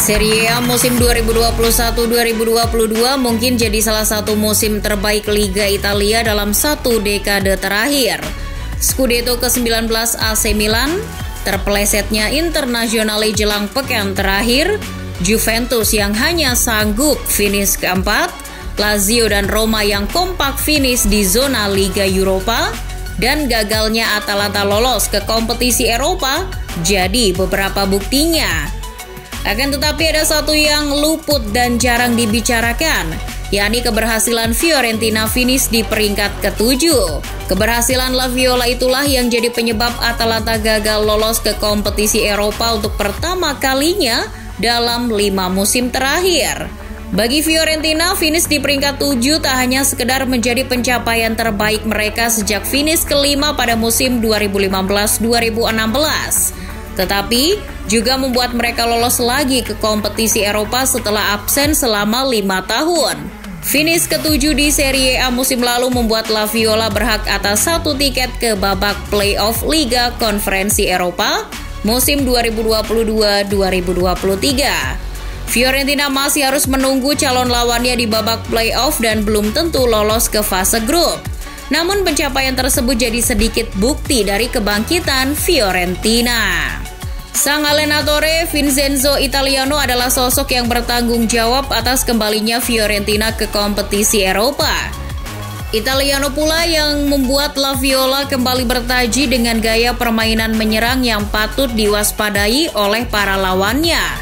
Serie A musim 2021-2022 mungkin jadi salah satu musim terbaik Liga Italia dalam satu dekade terakhir. Scudetto ke-19 AC Milan, terpelesetnya Internazionale jelang pekan terakhir, Juventus yang hanya sanggup finish keempat, Lazio dan Roma yang kompak finish di zona Liga Eropa, dan gagalnya Atalanta lolos ke kompetisi Eropa jadi beberapa buktinya. Akan tetapi ada satu yang luput dan jarang dibicarakan, yakni keberhasilan Fiorentina finish di peringkat ke-7. Keberhasilan La Viola itulah yang jadi penyebab Atalanta gagal lolos ke kompetisi Eropa untuk pertama kalinya dalam 5 musim terakhir. Bagi Fiorentina, finish di peringkat 7 tak hanya sekedar menjadi pencapaian terbaik mereka sejak finish ke-5 pada musim 2015-2016. Tetapi juga membuat mereka lolos lagi ke kompetisi Eropa setelah absen selama 5 tahun. Finish ke-7 di Serie A musim lalu membuat La Viola berhak atas 1 tiket ke babak playoff Liga Konferensi Eropa musim 2022-2023. Fiorentina masih harus menunggu calon lawannya di babak playoff dan belum tentu lolos ke fase grup. Namun pencapaian tersebut jadi sedikit bukti dari kebangkitan Fiorentina. Sang allenatore Vincenzo Italiano adalah sosok yang bertanggung jawab atas kembalinya Fiorentina ke kompetisi Eropa. Italiano pula yang membuat La Viola kembali bertaji dengan gaya permainan menyerang yang patut diwaspadai oleh para lawannya.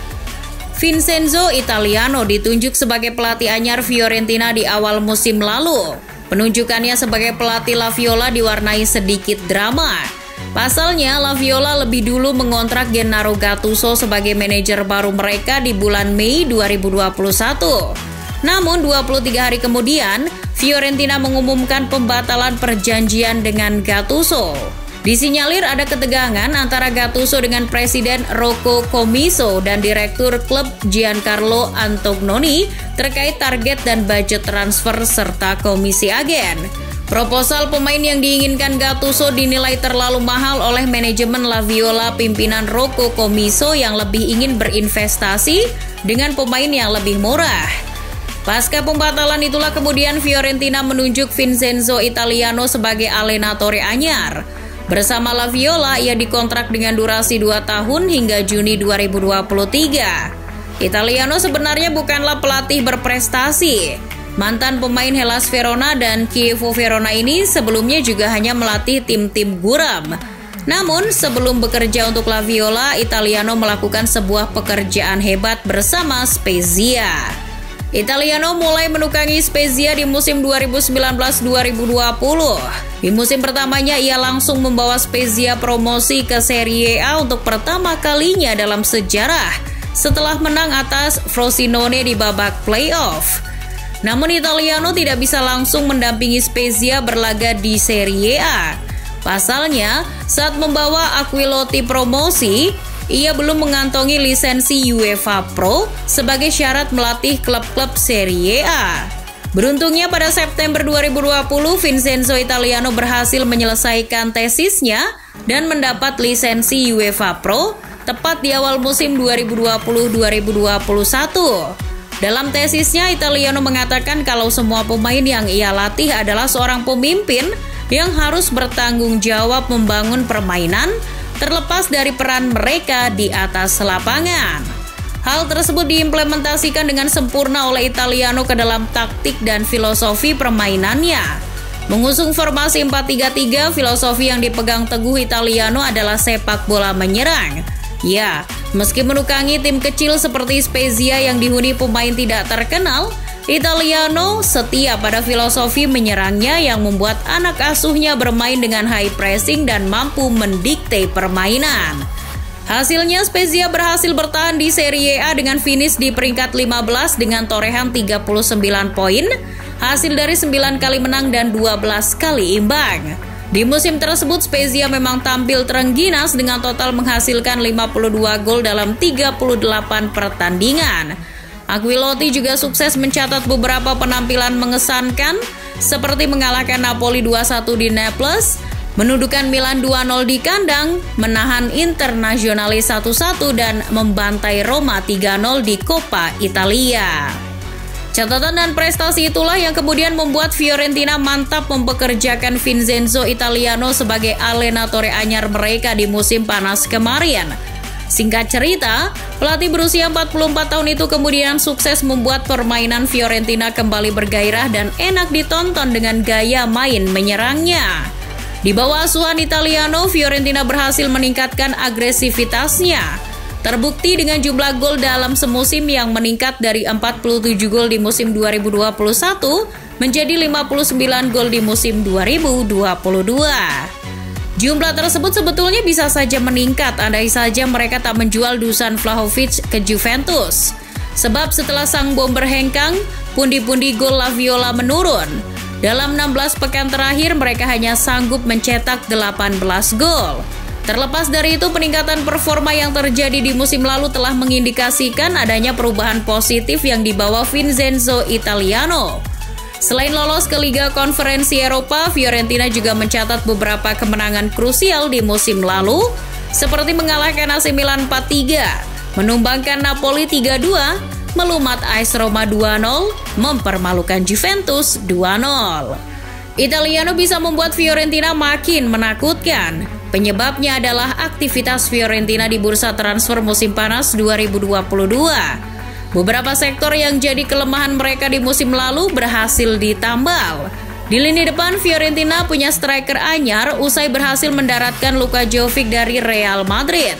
Vincenzo Italiano ditunjuk sebagai pelatih anyar Fiorentina di awal musim lalu. Penunjukannya sebagai pelatih La Viola diwarnai sedikit drama. Pasalnya, La Viola lebih dulu mengontrak Gennaro Gattuso sebagai manajer baru mereka di bulan Mei 2021. Namun 23 hari kemudian, Fiorentina mengumumkan pembatalan perjanjian dengan Gattuso. Disinyalir ada ketegangan antara Gattuso dengan Presiden Rocco Commisso dan Direktur klub Giancarlo Antognoni terkait target dan budget transfer serta komisi agen. Proposal pemain yang diinginkan Gattuso dinilai terlalu mahal oleh manajemen La Viola pimpinan Rocco Commisso yang lebih ingin berinvestasi dengan pemain yang lebih murah. Pasca pembatalan itulah kemudian Fiorentina menunjuk Vincenzo Italiano sebagai allenatore anyar. Bersama La Viola, ia dikontrak dengan durasi 2 tahun hingga Juni 2023. Italiano sebenarnya bukanlah pelatih berprestasi. Mantan pemain Hellas Verona dan Chievo Verona ini sebelumnya juga hanya melatih tim-tim guram. Namun, sebelum bekerja untuk La Viola, Italiano melakukan sebuah pekerjaan hebat bersama Spezia. Italiano mulai menukangi Spezia di musim 2019-2020. Di musim pertamanya ia langsung membawa Spezia promosi ke Serie A untuk pertama kalinya dalam sejarah setelah menang atas Frosinone di babak playoff. Namun Italiano tidak bisa langsung mendampingi Spezia berlaga di Serie A. Pasalnya, saat membawa Aquiloti promosi, ia belum mengantongi lisensi UEFA Pro sebagai syarat melatih klub-klub Serie A. Beruntungnya pada September 2020, Vincenzo Italiano berhasil menyelesaikan tesisnya dan mendapat lisensi UEFA Pro tepat di awal musim 2020-2021. Dalam tesisnya, Italiano mengatakan kalau semua pemain yang ia latih adalah seorang pemimpin yang harus bertanggung jawab membangun permainan terlepas dari peran mereka di atas lapangan. Hal tersebut diimplementasikan dengan sempurna oleh Italiano ke dalam taktik dan filosofi permainannya. Mengusung formasi 4-3-3, filosofi yang dipegang teguh Italiano adalah sepak bola menyerang. Ya, meski menukangi tim kecil seperti Spezia yang dihuni pemain tidak terkenal, Italiano setia pada filosofi menyerangnya yang membuat anak asuhnya bermain dengan high pressing dan mampu mendikte permainan. Hasilnya Spezia berhasil bertahan di Serie A dengan finish di peringkat 15 dengan torehan 39 poin, hasil dari 9 kali menang dan 12 kali imbang. Di musim tersebut, Spezia memang tampil terengginas dengan total menghasilkan 52 gol dalam 38 pertandingan. Aquiloti juga sukses mencatat beberapa penampilan mengesankan, seperti mengalahkan Napoli 2-1 di Naples, menundukkan Milan 2-0 di kandang, menahan Internazionale 1-1 dan membantai Roma 3-0 di Coppa Italia. Catatan dan prestasi itulah yang kemudian membuat Fiorentina mantap mempekerjakan Vincenzo Italiano sebagai allenatore anyar mereka di musim panas kemarin. Singkat cerita, pelatih berusia 44 tahun itu kemudian sukses membuat permainan Fiorentina kembali bergairah dan enak ditonton dengan gaya main menyerangnya. Di bawah asuhan Italiano, Fiorentina berhasil meningkatkan agresivitasnya. Terbukti dengan jumlah gol dalam semusim yang meningkat dari 47 gol di musim 2021 menjadi 59 gol di musim 2022. Jumlah tersebut sebetulnya bisa saja meningkat andai saja mereka tak menjual Dusan Vlahovic ke Juventus. Sebab setelah sang bomber hengkang, pundi-pundi gol La Viola menurun. Dalam 16 pekan terakhir mereka hanya sanggup mencetak 18 gol. Terlepas dari itu, peningkatan performa yang terjadi di musim lalu telah mengindikasikan adanya perubahan positif yang dibawa Vincenzo Italiano. Selain lolos ke Liga Konferensi Eropa, Fiorentina juga mencatat beberapa kemenangan krusial di musim lalu, seperti mengalahkan AC Milan 4-3, menumbangkan Napoli 3-2, melumat AS Roma 2-0, mempermalukan Juventus 2-0. Italiano bisa membuat Fiorentina makin menakutkan. Penyebabnya adalah aktivitas Fiorentina di bursa transfer musim panas 2022. Beberapa sektor yang jadi kelemahan mereka di musim lalu berhasil ditambal. Di lini depan, Fiorentina punya striker anyar usai berhasil mendaratkan Luka Jovic dari Real Madrid.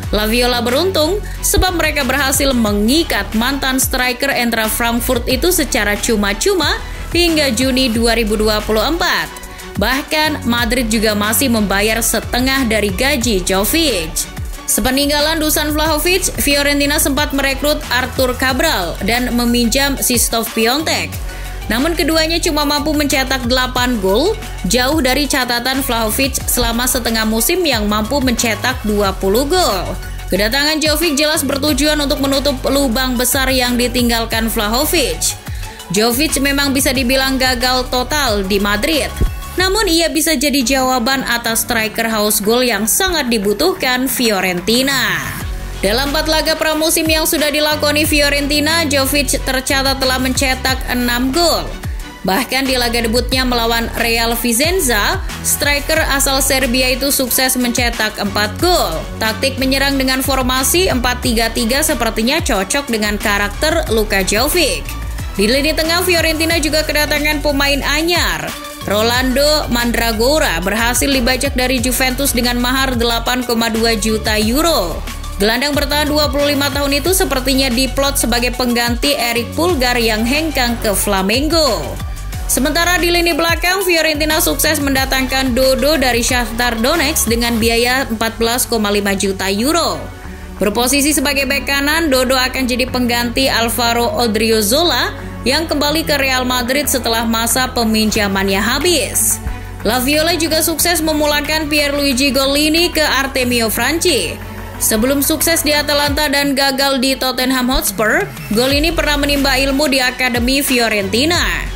La Viola beruntung sebab mereka berhasil mengikat mantan striker Eintracht Frankfurt itu secara cuma-cuma hingga Juni 2024. Bahkan Madrid juga masih membayar setengah dari gaji Jovic. Sepeninggalan Dusan Vlahovic, Fiorentina sempat merekrut Arthur Cabral dan meminjam Krzysztof Piątek. Namun keduanya cuma mampu mencetak 8 gol, jauh dari catatan Vlahovic selama setengah musim yang mampu mencetak 20 gol. Kedatangan Jovic jelas bertujuan untuk menutup lubang besar yang ditinggalkan Vlahovic. Jovic memang bisa dibilang gagal total di Madrid. Namun ia bisa jadi jawaban atas striker haus gol yang sangat dibutuhkan Fiorentina. Dalam 4 laga pramusim yang sudah dilakoni Fiorentina, Jovic tercatat telah mencetak 6 gol. Bahkan di laga debutnya melawan Real Vicenza, striker asal Serbia itu sukses mencetak 4 gol. Taktik menyerang dengan formasi 4-3-3 sepertinya cocok dengan karakter Luka Jovic. Di lini tengah, Fiorentina juga kedatangan pemain anyar. Rolando Mandragora berhasil dibajak dari Juventus dengan mahar 8,2 juta euro. Gelandang bertahan 25 tahun itu sepertinya diplot sebagai pengganti Erik Pulgar yang hengkang ke Flamengo. Sementara di lini belakang, Fiorentina sukses mendatangkan Dodo dari Shakhtar Donetsk dengan biaya 14,5 juta euro. Berposisi sebagai bek kanan, Dodo akan jadi pengganti Alvaro Odriozola yang kembali ke Real Madrid setelah masa peminjamannya habis. La Viola juga sukses memulangkan Pierluigi Gollini ke Artemio Franchi. Sebelum sukses di Atalanta dan gagal di Tottenham Hotspur, Gollini pernah menimba ilmu di Akademi Fiorentina.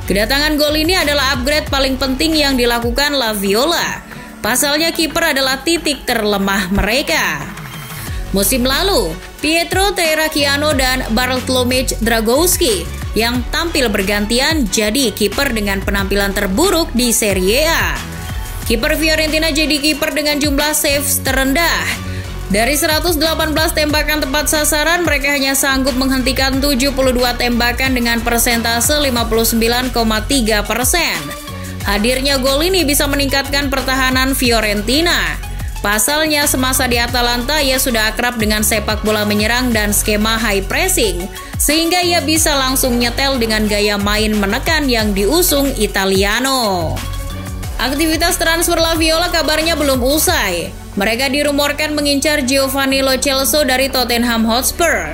Kedatangan Gollini adalah upgrade paling penting yang dilakukan La Viola. Pasalnya kiper adalah titik terlemah mereka. Musim lalu, Pietro Terracchiano dan Bartłomiej Dragowski yang tampil bergantian jadi kiper dengan penampilan terburuk di Serie A. Kiper Fiorentina jadi kiper dengan jumlah saves terendah. Dari 118 tembakan tepat sasaran, mereka hanya sanggup menghentikan 72 tembakan dengan persentase 59,3%. Hadirnya gol ini bisa meningkatkan pertahanan Fiorentina. Pasalnya semasa di Atalanta ia sudah akrab dengan sepak bola menyerang dan skema high pressing, sehingga ia bisa langsung nyetel dengan gaya main menekan yang diusung Italiano. Aktivitas transfer La Viola kabarnya belum usai. Mereka dirumorkan mengincar Giovanni Lo Celso dari Tottenham Hotspur.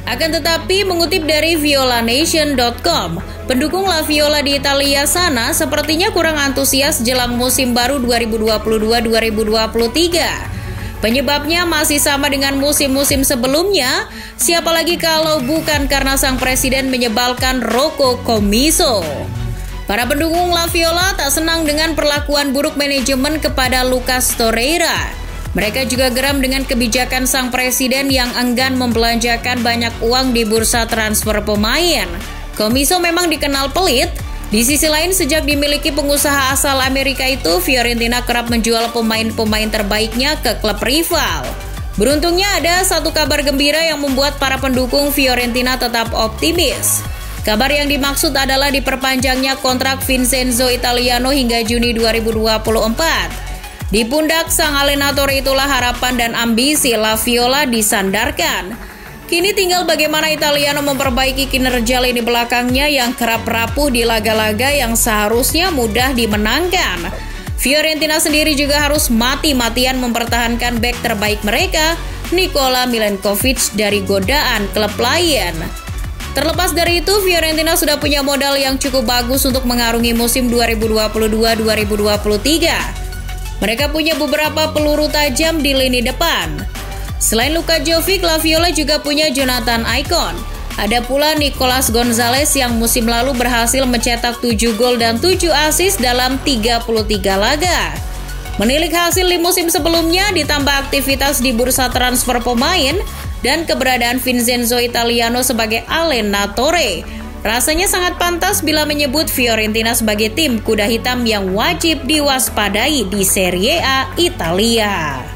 Akan tetapi, mengutip dari violanation.com, pendukung La Viola di Italia sana sepertinya kurang antusias jelang musim baru 2022-2023. Penyebabnya masih sama dengan musim-musim sebelumnya, siapa lagi kalau bukan karena sang presiden menyebalkan Rocco Commisso. Para pendukung La Viola tak senang dengan perlakuan buruk manajemen kepada Lucas Torreira. Mereka juga geram dengan kebijakan sang presiden yang enggan membelanjakan banyak uang di bursa transfer pemain. Comiso memang dikenal pelit. Di sisi lain, sejak dimiliki pengusaha asal Amerika itu, Fiorentina kerap menjual pemain-pemain terbaiknya ke klub rival. Beruntungnya ada satu kabar gembira yang membuat para pendukung Fiorentina tetap optimis. Kabar yang dimaksud adalah diperpanjangnya kontrak Vincenzo Italiano hingga Juni 2024. Di pundak sang allenatore itulah harapan dan ambisi La Viola disandarkan. Kini tinggal bagaimana Italiano memperbaiki kinerja lini belakangnya yang kerap rapuh di laga-laga yang seharusnya mudah dimenangkan. Fiorentina sendiri juga harus mati-matian mempertahankan bek terbaik mereka, Nikola Milenkovic, dari godaan klub lain. Terlepas dari itu, Fiorentina sudah punya modal yang cukup bagus untuk mengarungi musim 2022-2023. Mereka punya beberapa peluru tajam di lini depan. Selain Luka Jovic, La Viola juga punya Jonathan Icon. Ada pula Nicolas Gonzalez yang musim lalu berhasil mencetak 7 gol dan 7 assist dalam 33 laga. Menilik hasil di musim sebelumnya, ditambah aktivitas di bursa transfer pemain dan keberadaan Vincenzo Italiano sebagai allenatore, rasanya sangat pantas bila menyebut Fiorentina sebagai tim kuda hitam yang wajib diwaspadai di Serie A Italia.